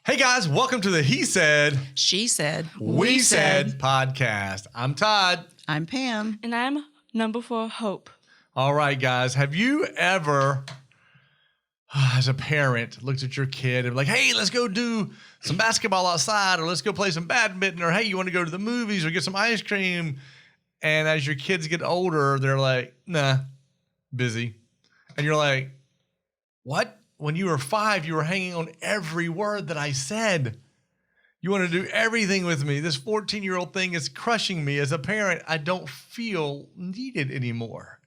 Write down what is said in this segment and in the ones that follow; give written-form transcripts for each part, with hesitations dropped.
Hey guys, welcome to the He Said, She Said, We Said podcast. I'm Todd. I'm Pam. And I'm number 4, Hope. All right, guys, have you ever, as a parent, looked at your kid and like, hey, let's go do some basketball outside, or let's go play some badminton, or hey, you want to go to the movies or get some ice cream? And as your kids get older, they're like, nah, busy. And you're like, what? When you were 5, you were hanging on every word that I said. You want to do everything with me. This 14-year-old thing is crushing me. As a parent, I don't feel needed anymore.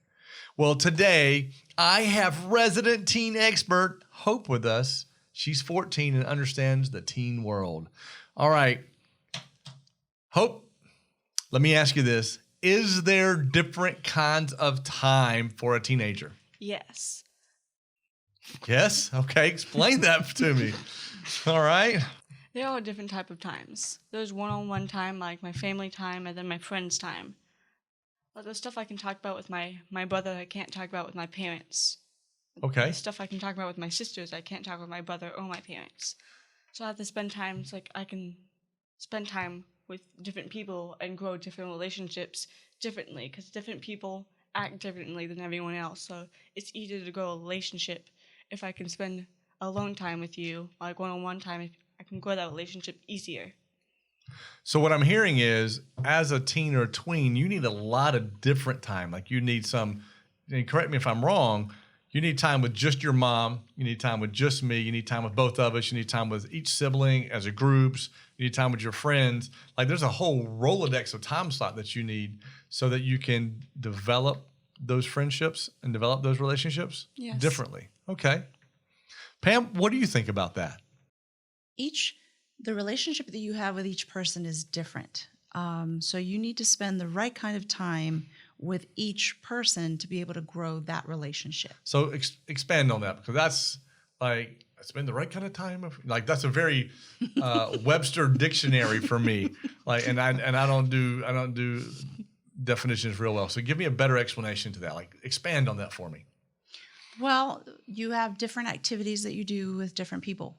Well, today, I have resident teen expert Hope with us. She's 14 and understands the teen world. All right. Hope, let me ask you this. Is there different kinds of time for a teenager? Yes. Yes? Okay, explain that to me. All right. There are different type of times. There's one-on-one time, like my family time, and then my friends' time. But there's stuff I can talk about with my brother I can't talk about with my parents. Okay. There's stuff I can talk about with my sisters I can't talk with my brother or my parents. So I have to spend time, so like I can spend time with different people and grow different relationships differently, because different people act differently than everyone else. So it's easier to grow a relationship if I can spend alone time with you, like one-on-one time. If I can grow that relationship easier. So what I'm hearing is, as a teen or a tween, you need a lot of different time. Like you need some, and correct me if I'm wrong, you need time with just your mom. You need time with just me. You need time with both of us. You need time with each sibling as a groups. You need time with your friends. Like there's a whole Rolodex of time slot that you need so that you can develop those friendships and develop those relationships differently. Okay. Pam, what do you think about that? The relationship that you have with each person is different. So you need to spend the right kind of time with each person to be able to grow that relationship. So expand on that, because that's like, spend the right kind of time. Like that's a very Webster dictionary for me. Like, and I don't do definitions real well. So give me a better explanation to that. Like expand on that for me. Well, you have different activities that you do with different people.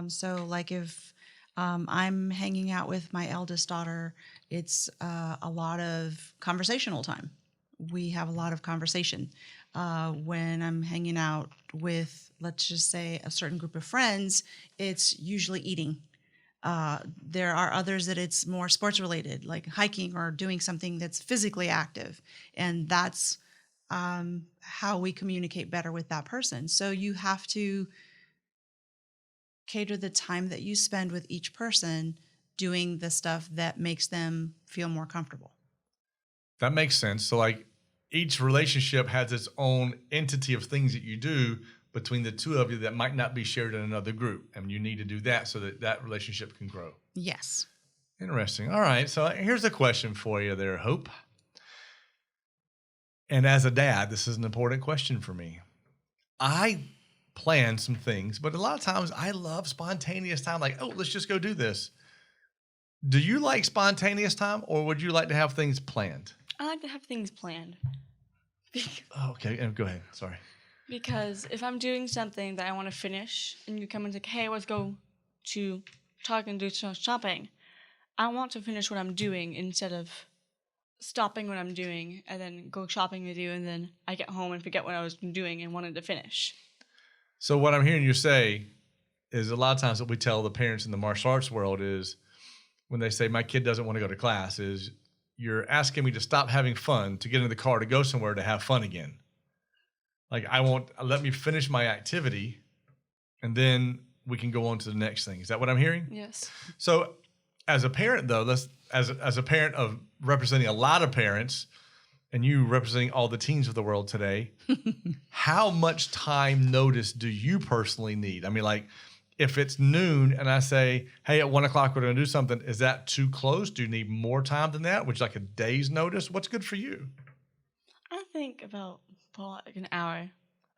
So like if I'm hanging out with my eldest daughter, it's a lot of conversational time. We have a lot of conversation. When I'm hanging out with, let's just say, a certain group of friends, it's usually eating. There are others that it's more sports related, like hiking or doing something that's physically active. And that's how we communicate better with that person. So you have to cater the time that you spend with each person doing the stuff that makes them feel more comfortable. That makes sense. So like each relationship has its own entity of things that you do between the two of you that might not be shared in another group. And you need to do that so that that relationship can grow. Yes. Interesting. All right. So here's a question for you there, Hope. And as a dad, this is an important question for me. I plan some things, but a lot of times I love spontaneous time. Like, oh, let's just go do this. Do you like spontaneous time, or would you like to have things planned? I like to have things planned. Okay, go ahead. Sorry. Because if I'm doing something that I want to finish, and you come and say, hey, let's go to talk and do some shopping, I want to finish what I'm doing instead of stopping what I'm doing and then go shopping with you, and then I get home and forget what I was doing and wanted to finish. So what I'm hearing you say is a lot of times what we tell the parents in the martial arts world is when they say, my kid doesn't want to go to class, is you're asking me to stop having fun to get in the car to go somewhere to have fun again. Like let me finish my activity and then we can go on to the next thing. Is that what I'm hearing? Yes. So as a parent though, as a parent of representing a lot of parents, and you representing all the teens of the world today, how much time notice do you personally need? I mean, like, if it's noon and I say, hey, at 1 o'clock, we're going to do something, is that too close? Do you need more time than that? Would you like a day's notice? What's good for you? I think about like an hour.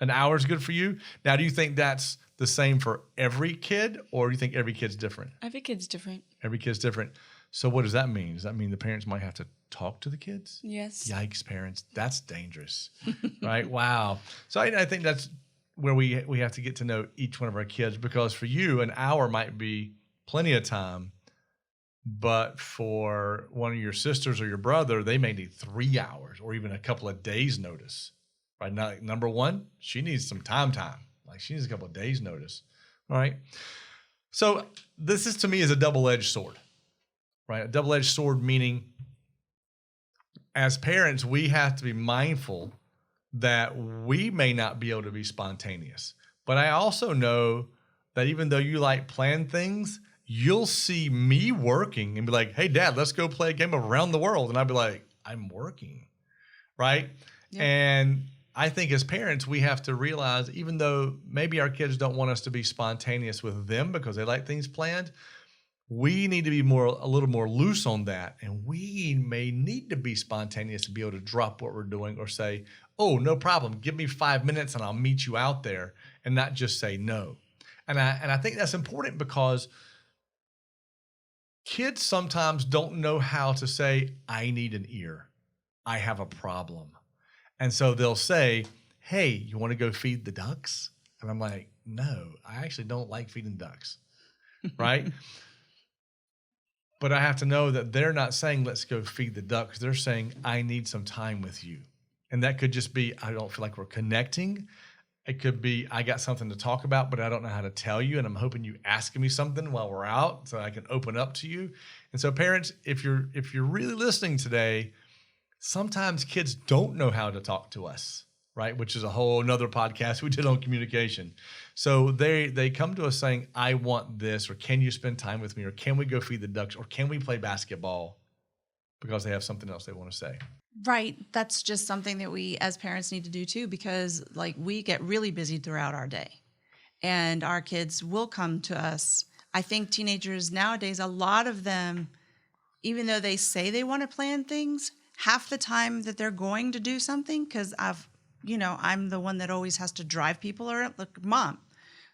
An hour is good for you? Now, do you think that's the same for every kid, or do you think every kid's different? Every kid's different. Every kid's different. So what does that mean? Does that mean the parents might have to talk to the kids? Yes. Yikes, parents. That's dangerous, right? Wow. So I think that's where we have to get to know each one of our kids, because for you, an hour might be plenty of time. But for one of your sisters or your brother, they may need 3 hours or even a couple of days notice. Right now, number one, she needs some time. Like she needs a couple of days notice. All right. So this is to me is a double-edged sword, right? A double-edged sword meaning as parents, we have to be mindful that we may not be able to be spontaneous. But I also know that even though you like plan things, you'll see me working and be like, hey, Dad, let's go play a game of Around the World. And I'll be like, I'm working, right? Yeah. And I think as parents, we have to realize, even though maybe our kids don't want us to be spontaneous with them because they like things planned, we need to be a little more loose on that. And we may need to be spontaneous to be able to drop what we're doing or say, oh, no problem. Give me 5 minutes and I'll meet you out there, and not just say no. And I think that's important because kids sometimes don't know how to say, I need an ear. I have a problem. And so they'll say, hey, you want to go feed the ducks? And I'm like, no, I actually don't like feeding ducks, right? But I have to know that they're not saying, let's go feed the ducks. They're saying, I need some time with you. And that could just be, I don't feel like we're connecting. It could be, I got something to talk about, but I don't know how to tell you. And I'm hoping you asking me something while we're out so I can open up to you. And so parents, if you're really listening today, sometimes kids don't know how to talk to us, right? Which is a whole nother podcast we did on communication. So they come to us saying, I want this, or can you spend time with me? Or can we go feed the ducks? Or can we play basketball? Because they have something else they want to say. Right. That's just something that we as parents need to do too, because like we get really busy throughout our day and our kids will come to us. I think teenagers nowadays, a lot of them, even though they say they want to plan things, half the time that they're going to do something, because I'm the one that always has to drive people around. Look, Mom,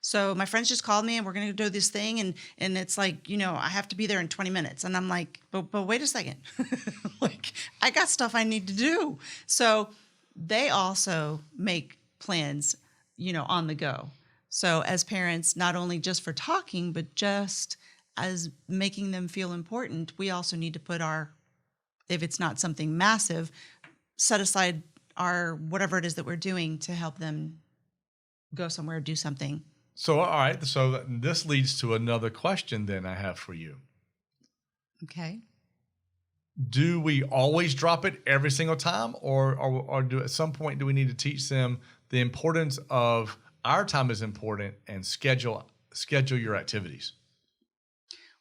so my friends just called me and we're going to do this thing. And it's like, I have to be there in 20 minutes. And I'm like, but wait a second. Like, I got stuff I need to do. So they also make plans, on the go. So as parents, not only just for talking, but just as making them feel important, we also need to put if it's not something massive, set aside our whatever it is that we're doing to help them go somewhere, do something. So, all right. So this leads to another question then I have for you. Okay. Do we always drop it every single time, or do at some point do we need to teach them the importance of our time is important and schedule your activities?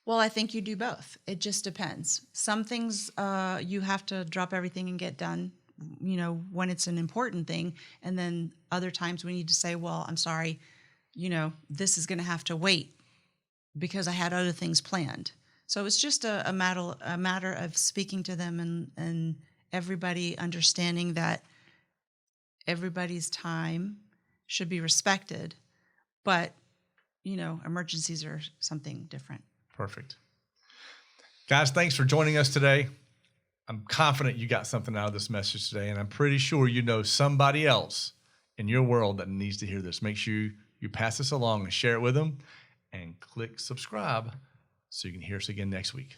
Well, I think you do both. It just depends. Some things you have to drop everything and get done, when it's an important thing. And then other times we need to say, well, I'm sorry, this is going to have to wait because I had other things planned. So it's just a matter of speaking to them and everybody understanding that everybody's time should be respected, but, emergencies are something different. Perfect. Guys, thanks for joining us today. I'm confident you got something out of this message today, and I'm pretty sure you know somebody else in your world that needs to hear this. Make sure you pass this along and share it with them, and click subscribe so you can hear us again next week.